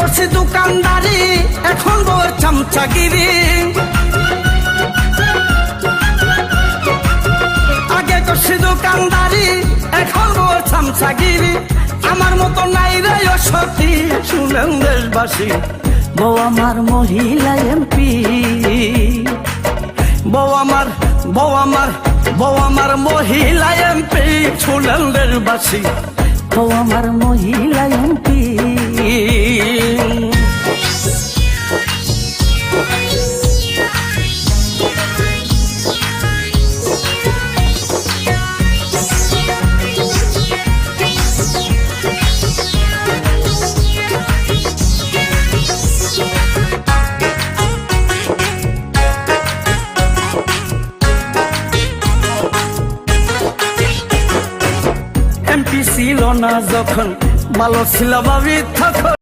করছি দোকানদারি, এখন বউর চামচাগিরি। আগে করছি দোকানদারি, এখন বউর চামচাগিরি। আমার মতো নাই রে সতী, শুনেন দেশবাসী, বউ আমার মহিলা এমপি। বউ আমার বউ আমার বউ আমার মহিলা এমপি, শুনেন দেশবাসী, বউ আমার মহিলা এমপি। এমপি ছিল না যখন, ভালো ছিল ভাবি তখন।